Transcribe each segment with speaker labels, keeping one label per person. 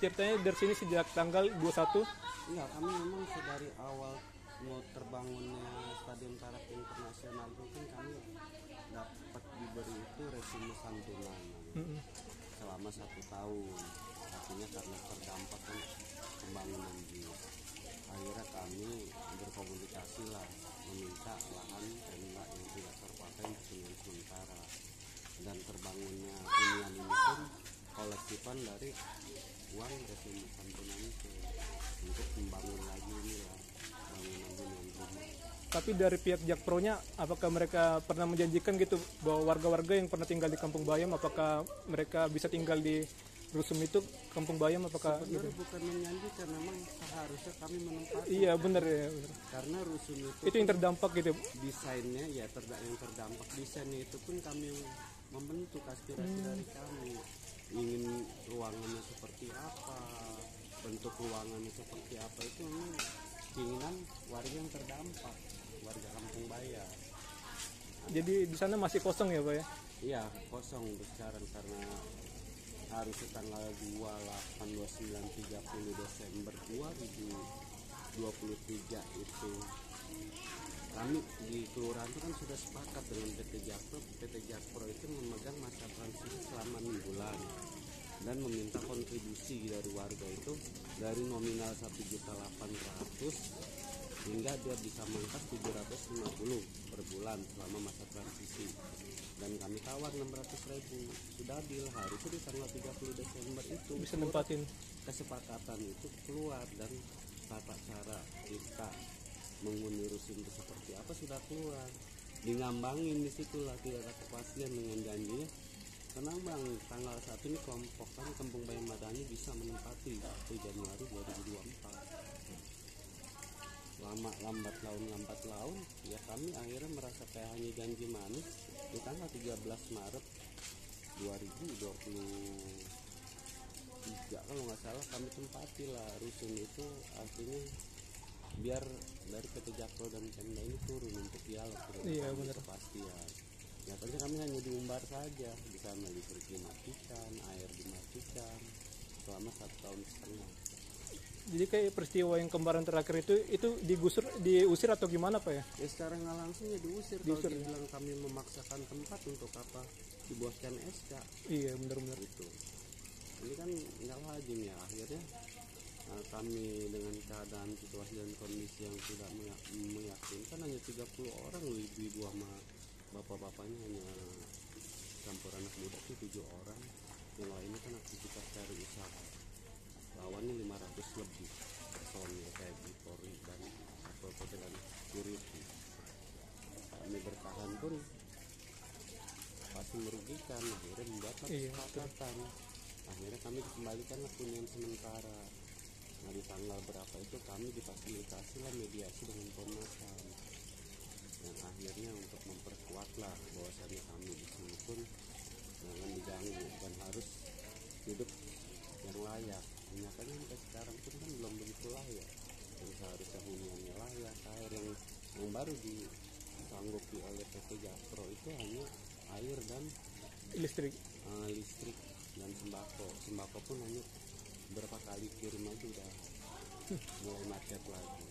Speaker 1: ceritanya dari sini sejak tanggal 21.
Speaker 2: Iya, kami memang dari awal mau terbangunnya Stadion Tarap Internasional itu kan kami dapat diberi itu resume santunan selama 1 tahun. Artinya karena terdampak kan pembangunan di akhirnya kami berkomunikasi lah meminta lahan tenda yang tidak terpakai untuk hunian sementara, dan terbangunnya hunian ini pun kolektifan dari uang resume santunan itu untuk membangun lagi ini lah bangunan hunian rumah.
Speaker 1: Tapi dari pihak Jakpronya, apakah mereka pernah menjanjikan gitu bahwa warga-warga yang pernah tinggal di Kampung Bayam, apakah mereka bisa tinggal di Rusum itu, Kampung Bayam, apakah
Speaker 2: Sebenarnya
Speaker 1: gitu?
Speaker 2: bukan menjanjikan, memang seharusnya kami menempati.
Speaker 1: Iya benar ya. Benar.
Speaker 2: Karena Rusum
Speaker 1: Itu yang terdampak gitu.
Speaker 2: desainnya ya yang terdampak desainnya itu pun kami membentuk aspirasi dari kami, ingin ruangannya seperti apa, bentuk ruangannya seperti apa, itu memang keinginan warga yang terdampak, warga Kampung Bayam.
Speaker 1: Jadi di sana masih kosong ya Pak ya?
Speaker 2: Iya, kosong untuk sekarang karena harusnya tanggal 28, 29, 30 Desember 2023 itu kami di kelurahan itu kan sudah sepakat dengan PT Jakpro. PT Jakpro itu memegang masa transisi selama 6 bulan dan meminta kontribusi dari warga itu dari nominal 1.800.000 hingga dia bisa mangkas 750 per bulan selama masa transisi, dan kami tawar 600.000. Sudah deal, harusnya di tanggal 30 Desember itu
Speaker 1: Bisa nempatin.
Speaker 2: kesepakatan itu keluar, dan tata cara kita menghuni Rusum itu seperti apa sudah keluar, digambangin di situlah, tidak ada kepastian dengan janjinya. Tenang bang, tanggal 1 ini kelompok kami Kampung Bayam Madani bisa menempati 1 Januari 2024. Lambat laun ya kami akhirnya merasa kayak hanya janji manis. Di tanggal 13 Maret 2023 kalau nggak salah kami tempati lah Rusum itu, artinya biar dari PT Jakpro dan Pemda ini turun untuk dialog
Speaker 1: Iya benar.
Speaker 2: kepastian. Ya tadi kami hanya diumbar saja, di sana listrik dimatikan, air dimatikan selama 1,5 tahun.
Speaker 1: Jadi kayak peristiwa yang kemarin terakhir itu diusir atau gimana Pak ya?
Speaker 2: Ya secara nggak langsung ya diusir. Kalau dibilang kami memaksakan tempat untuk apa, dibuatkan SK.
Speaker 1: Iya benar-benar
Speaker 2: Itu ini kan nggak lazim ya. Akhirnya kami dengan keadaan situasi dan kondisi yang tidak meyakinkan, hanya 30 orang, ibu-ibu sama bapak-bapaknya hanya campur anak muda itu 7 orang, yang lainnya kan aktivitas cari usaha. Lawannya 500 lebih personil kayak Polri dan Satpol PP dan security. Kami bertahan pun pasti merugikan, akhirnya membuat kesepakatan. Akhirnya kami dikembalikan hunian sementara. Nah di tanggal berapa itu kami difasilitasi lah mediasi dengan Komnas HAM, yang akhirnya untuk memperkuat lah bahwasannya kami di sini pun jangan diganggu dan harus hidup yang layak. Nyatanya sampai sekarang pun kan belum begitu layak, yang seharusnya huniannya layak. Air yang baru disanggupi oleh PT Jakpro itu hanya air dan
Speaker 1: listrik
Speaker 2: dan sembako pun hanya berapa kali kirim aja udah mulai macet lagi.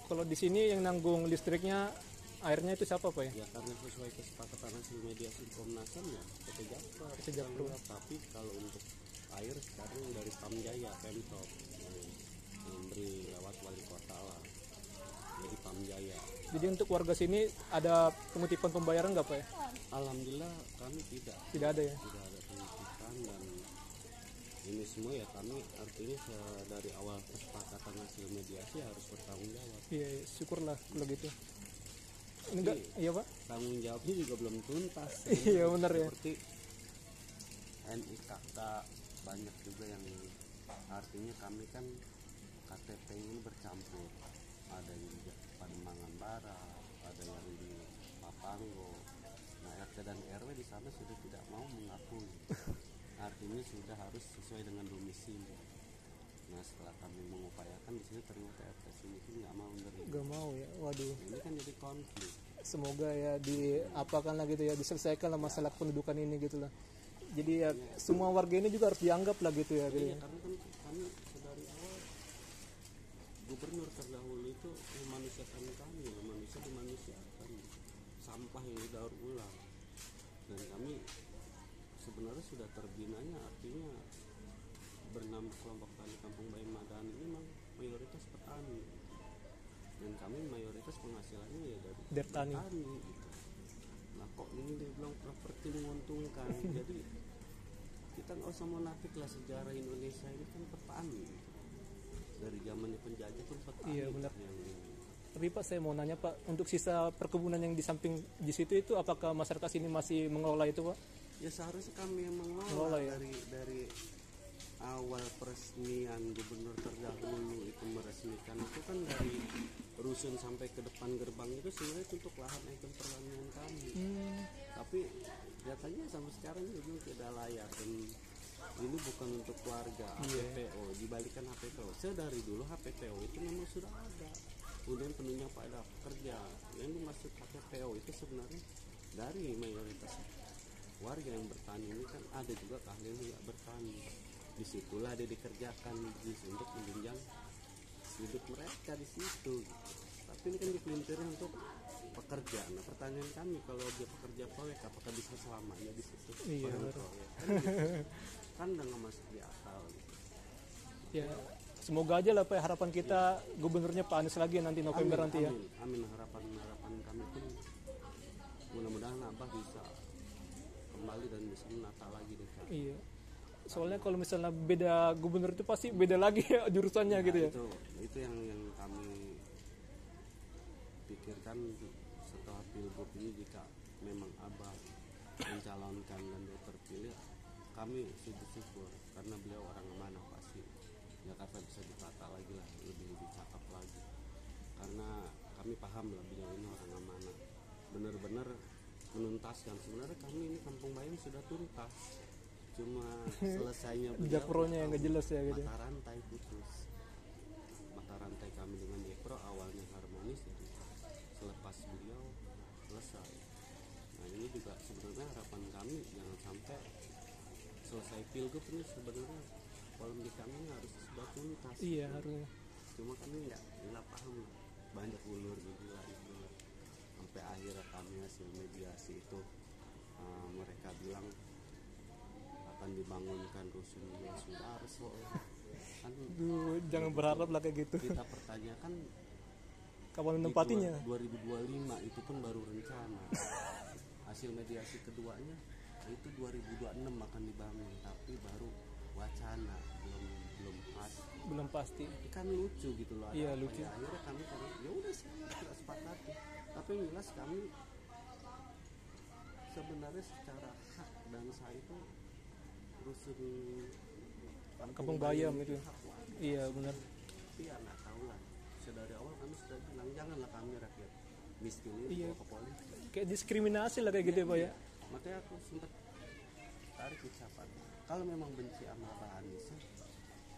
Speaker 1: Kalau di sini yang nanggung listriknya, airnya itu siapa Pak ya?
Speaker 2: Ya karena sesuai kesepakatan hasil mediasi Komnas HAM ya PT Jakpro. Tapi kalau untuk air sekarang dari Pamjaya, Pemprov memberi lewat wali kota lah, jadi Pamjaya.
Speaker 1: Jadi untuk warga sini ada pengutipan pembayaran nggak Pak ya?
Speaker 2: Alhamdulillah kami tidak
Speaker 1: ada ya?
Speaker 2: Tidak ada pengutipan, dan ini semua ya kami artinya dari awal kesepakatan hasil mediasi harus bertanggung jawab.
Speaker 1: Iya, syukurlah kalau gitu. Ini enggak, iya Pak?
Speaker 2: Tanggung jawabnya juga belum tuntas.
Speaker 1: Iya benar ya.
Speaker 2: Seperti NIKK banyak juga yang artinya kami kan KTP ini bercampur, ada yang di Pademangan Barat, ada yang di Papanggo. Nah RT dan RW di sana sudah tidak mau mengakui, artinya sudah harus sesuai dengan domisili. Nah setelah kami mengupayakan di sini ternyata RT sini itu nggak mau menerima.
Speaker 1: Nggak mau ya, waduh.
Speaker 2: Ini kan jadi konflik.
Speaker 1: Semoga ya diapakan lah gitu ya, diselesaikan lah masalah pendudukan ini gitu lah. Jadi ya semua warga ini juga harus dianggap lah gitu ya.
Speaker 2: Iya, karena kan kami gubernur terdahulu itu memanusiakan kami, manusia dimanusiakan, sampah yang didaur ulang, dan kami sebenarnya sudah terbinanya, artinya bernama kelompok tani Kampung Bayam Madani ini memang mayoritas petani, dan kami mayoritas penghasilannya ya dari
Speaker 1: Bertani.
Speaker 2: gitu. Nah kok ini dia bilang properti menguntungkan, jadi kita nggak usah munafik lah, sejarah Indonesia ini kan petani gitu. Dari zamannya penjajah pun petani.
Speaker 1: Iya benar.
Speaker 2: Yang
Speaker 1: Tapi Pak, saya mau nanya Pak, untuk sisa perkebunan yang di samping di situ itu apakah masyarakat sini masih mengelola itu Pak?
Speaker 2: ya seharusnya kami yang mengelola
Speaker 1: Mengelola, ya?
Speaker 2: dari awal peresmian gubernur terdahulu itu meresmikan itu kan dari rusun sampai ke depan gerbang itu sebenarnya untuk lahan ikon pertanian kami. Tapi nyatanya sampai sekarang juga tidak layak, dan ini bukan untuk warga. HPPO dibalikan HPPO. Dari dulu HPPO itu memang sudah ada, kemudian penuhnya pada pekerja. Yang dimaksud HPPO itu sebenarnya dari mayoritas warga yang bertani ini kan ada juga keahlian yang bertani. Disitulah dia dikerjakan untuk menunjang hidup mereka di situ. Tapi ini kan dipelintirnya untuk pekerja. Nah pertanyaan kami, kalau dia pekerja proyek apakah bisa selamanya di situ?
Speaker 1: Iya,
Speaker 2: Orang
Speaker 1: betul.
Speaker 2: proyek kan, gitu. Kan udah nggak masuk di akal gitu.
Speaker 1: Ya, semoga aja lah Pak, harapan kita gubernurnya Pak Anies lagi nanti November nanti ya.
Speaker 2: Amin. Harapan kami pun mudah-mudahan Abah bisa kembali dan bisa menata lagi deh Kak.
Speaker 1: Iya. Soalnya kalau misalnya beda gubernur itu pasti beda lagi ya jurusannya gitu ya.
Speaker 2: Itu yang kami pikirkan setelah pilgub ini, jika memang Abah mencalonkan dan dia terpilih, kami syukur karena beliau orang amanah, pasti Jakarta bisa ditata lagi lah, lebih cakep lagi, karena kami paham lah beliau ini orang amanah, benar-benar menuntaskan. Sebenarnya kami ini Kampung Bayam sudah tuntas, cuma selesainya
Speaker 1: Jakpronya yang gak jelas ya gitu.
Speaker 2: mata rantai putus. Mata rantai kami dengan Jakpro awalnya harmonis, jadi selepas beliau selesai. Nah ini juga sebenarnya harapan kami, jangan sampai selesai pilgub ini sebenarnya polemik kami ini harus sudah tuntas.
Speaker 1: Iya harusnya.
Speaker 2: Cuma kami nggak paham, banyak ulur gitu lah itu. Sampai akhirnya kami hasil mediasi itu mereka bilang akan dibangunkan rusun ya sudah kan.
Speaker 1: Duh, jangan berharap lah kayak gitu.
Speaker 2: Kita pertanyakan
Speaker 1: Kapan menempatinya?
Speaker 2: 2025 itu pun baru rencana. Hasil mediasi keduanya itu 2026 akan dibangun, tapi baru wacana, belum pasti.
Speaker 1: Belum pasti.
Speaker 2: Kan lucu gitu loh.
Speaker 1: Iya, lucu.
Speaker 2: Akhirnya kami ya udah sih tidak sepakati. Tapi yang jelas kami sebenarnya secara hak bangsa itu rusun
Speaker 1: Kampung Bayam itu. Iya benar.
Speaker 2: Tapi ya nggak tahu lah. Dari awal kami sudah bilang janganlah kami rakyat miskin ini
Speaker 1: Iya.
Speaker 2: bawa ke politik.
Speaker 1: Kayak diskriminasi lah kayak gitu ya Pak ya.
Speaker 2: Makanya aku sempat tarik ucapan, kalau memang benci sama Abah Anies,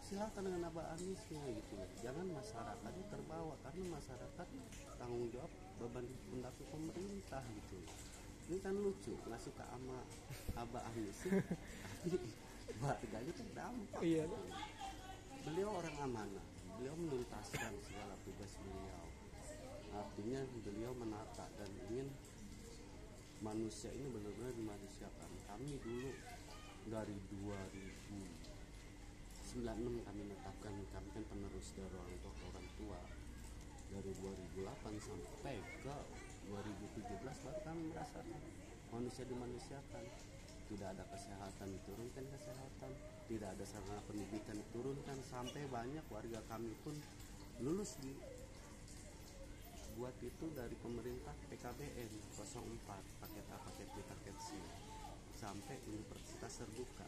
Speaker 2: silakan dengan Abah Aniesnya gitu. Jangan masyarakatnya terbawa, karena masyarakat tanggung jawab beban pundak pemerintah gitu. Ini kan lucu, nggak suka sama Abah Anies, tapi warganya terdampak.
Speaker 1: Iya.
Speaker 2: Beliau orang amanah, beliau menuntaskan segala tugas beliau. Artinya beliau menata dan ingin manusia ini benar-benar dimanusiakan. Kami dulu dari 2096 kami menetapkan, kami kan penerus dari orang tua. Dari 2008 sampai ke 2017 baru kami merasakan manusia dimanusiakan. Tidak ada kesehatan, diturunkan kesehatan. Tidak ada sarana pendidikan, diturunkan. Sampai banyak warga kami pun lulus di buat itu dari pemerintah PKBN 04, paket A, paket B, paket C, sampai universitas terbuka.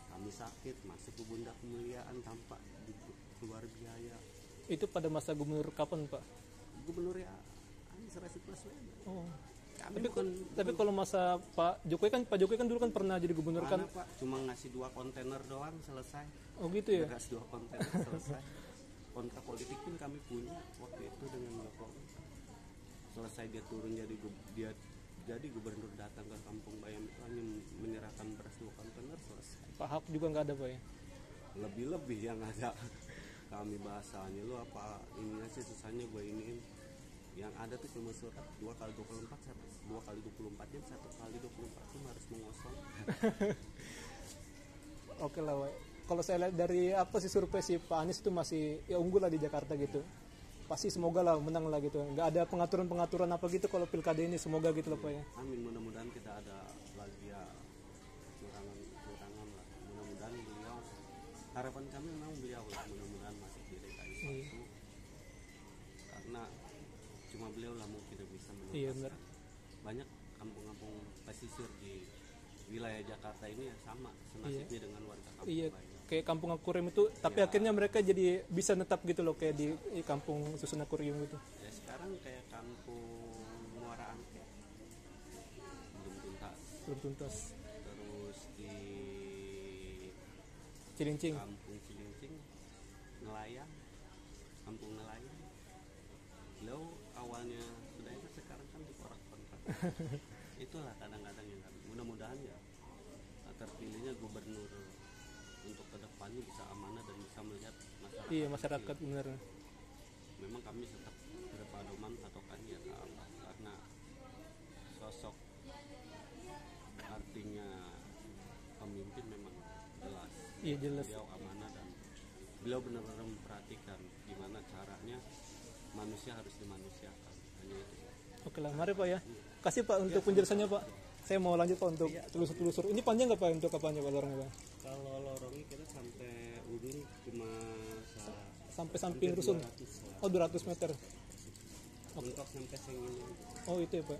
Speaker 2: Kami sakit masuk ke Bunda Kemuliaan tanpa keluar biaya.
Speaker 1: Itu pada masa gubernur kapan Pak?
Speaker 2: Gubernur ya Anies Rashid Baswedan.
Speaker 1: Oh.
Speaker 2: Kami
Speaker 1: Tapi kalau masa Pak Jokowi kan dulu kan pernah jadi gubernur kan.
Speaker 2: Pak cuma ngasih 2 kontainer doang selesai.
Speaker 1: Oh gitu ya.
Speaker 2: Beras 2 kontainer selesai. Kontrak politik pun kami punya waktu itu dengan Jokowi. Selesai dia turun jadi gubernur, datang ke Kampung Bayam itu hanya menyerahkan beras 2 kontainer selesai.
Speaker 1: Pak Hak juga nggak ada Pak ya.
Speaker 2: Lebih yang ada kami bahasanya, lu apa ininya sih susahnya gue iniin. Yang ada tuh cuma surat 2 kali 24, 2 kali 24 jam, 1 kali 24 jam harus mengosong.
Speaker 1: Oke lah, Wak. Kalau saya lihat dari apa sih survei si Pak Anies itu masih ya unggul lah di Jakarta gitu. Pasti semoga lah menang lah gitu. Nggak ada pengaturan apa gitu kalau pilkada ini, semoga gitu loh Pak ya.
Speaker 2: Amin, mudah-mudahan tidak ada lagi ya kecurangan lah. Mudah-mudahan beliau, harapan kami memang beliau lah, mudah-mudahan masuk di DKI 1. Karena cuma beliau lah mungkin yang bisa menuntaskan.
Speaker 1: Iya benar.
Speaker 2: Banyak kampung-kampung pesisir di wilayah Jakarta ini ya sama senasibnya dengan warga kampung Bayam.
Speaker 1: Kayak kampung Akuarium itu, tapi akhirnya mereka jadi bisa netap gitu loh kayak di kampung susun Akuarium gitu.
Speaker 2: Ya sekarang kayak kampung Muara Angke belum tuntas. Terus di
Speaker 1: Cilincing.
Speaker 2: kampung Cilincing, kampung Nelayan. Beliau awalnya sudah itu, sekarang kan dikorak-korak. Itulah kadang-kadang yang mudah-mudahan ya terpilihnya gubernur untuk kedepannya bisa amanah dan bisa melihat masyarakat.
Speaker 1: Iya masyarakat benar.
Speaker 2: Memang kami tetap berpedoman patokannya ke Allah, karena sosok artinya pemimpin memang jelas.
Speaker 1: Iya jelas.
Speaker 2: Beliau amanah dan beliau benar-benar memperhatikan gimana caranya manusia harus dimanusiakan. Hanya itu.
Speaker 1: Oke lah, mari Pak ya. Kasih Pak untuk penjelasannya Pak. Saya mau lanjut Pak untuk telusur-telusur. Ini panjang nggak Pak untuk apanya Pak lorongnya Pak?
Speaker 2: Kalau lorongnya kita sampai ujung cuma
Speaker 1: Sampai samping rusun.
Speaker 2: 200 lah.
Speaker 1: Oh 200 meter.
Speaker 2: Untuk sampai sengini.
Speaker 1: Oh itu ya Pak.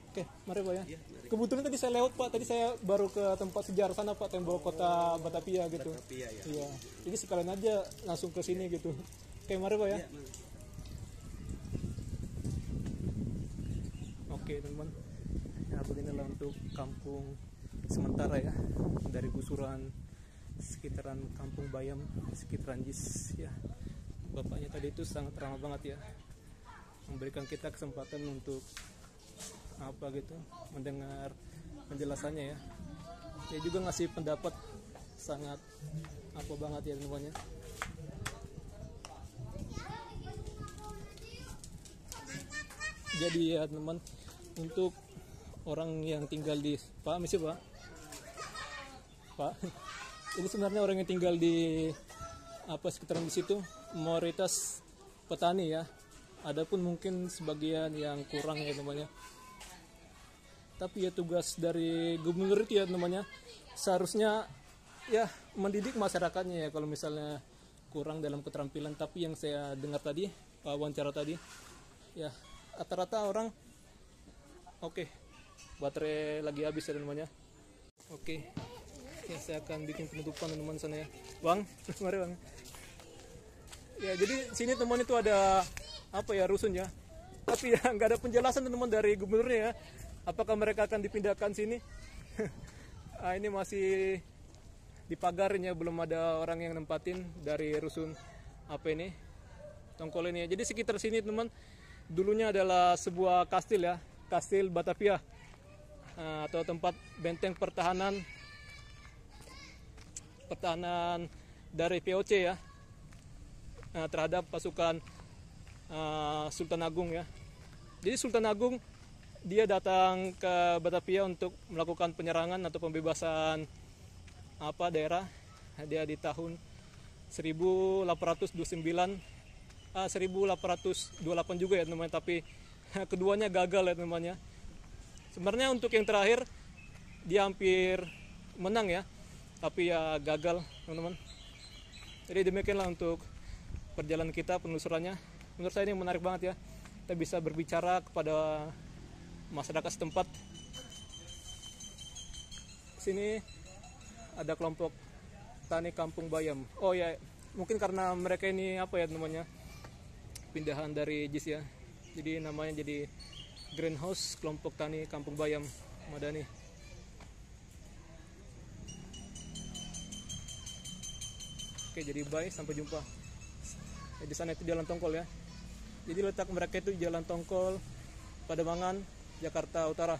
Speaker 1: Oke, mari Pak ya.
Speaker 2: Iya, mari.
Speaker 1: Kebetulan tadi saya lewat Pak. Tadi saya baru ke tempat sejarah sana Pak, tembok kota Batavia gitu.
Speaker 2: Batavia ya.
Speaker 1: Iya. Jadi sekalian aja langsung ke sini gitu. Oke, mari Pak ya.
Speaker 2: Iya, mari.
Speaker 1: Oke teman-teman, ya beginilah untuk kampung sementara ya, dari gusuran sekitaran Kampung Bayam, sekitaran JIS ya. Bapaknya tadi itu sangat ramah banget ya, memberikan kita kesempatan untuk apa gitu, mendengar penjelasannya ya. Dia juga ngasih pendapat sangat apa banget ya teman-teman ya. Jadi ya teman, untuk orang yang tinggal di Pak, misi Pak. Pak. Ini sebenarnya orang yang tinggal di apa sekitaran di situ mayoritas petani ya. Adapun mungkin sebagian yang kurang ya namanya. Tapi ya tugas dari gubernur itu ya namanya seharusnya ya mendidik masyarakatnya ya kalau misalnya kurang dalam keterampilan. Tapi yang saya dengar tadi, wawancara tadi, ya rata-rata orang oke, baterai lagi habis ya namanya. Oke, ya saya akan bikin penutupan teman-teman sana ya. Bang, mari Bang. Ya jadi sini teman itu ada apa ya rusun ya. Tapi ya nggak ada penjelasan teman dari gubernurnya ya. Apakah mereka akan dipindahkan sini? Ini masih dipagarin ya, belum ada orang yang nempatin dari rusun apa ini Tongkol ini ya. Jadi sekitar sini teman dulunya adalah sebuah kastil ya. Kastil Batavia atau tempat benteng pertahanan dari VOC ya terhadap pasukan Sultan Agung ya. Jadi Sultan Agung dia datang ke Batavia untuk melakukan penyerangan atau pembebasan apa daerah. Dia di tahun 1829 1828 juga ya teman-teman, tapi keduanya gagal ya teman-teman ya. Sebenarnya untuk yang terakhir dia hampir menang ya, tapi ya gagal teman-teman. Jadi demikianlah untuk perjalanan kita, penelusurannya. Menurut saya ini menarik banget ya, kita bisa berbicara kepada masyarakat setempat. Sini ada kelompok tani Kampung Bayam. Oh ya, mungkin karena mereka ini apa ya namanya, pindahan dari JIS ya, jadi namanya jadi Greenhouse Kelompok Tani Kampung Bayam Madani. Oke, jadi bye, sampai jumpa. Di sana itu Jalan Tongkol ya. Jadi letak mereka itu Jalan Tongkol, Pademangan, Jakarta Utara.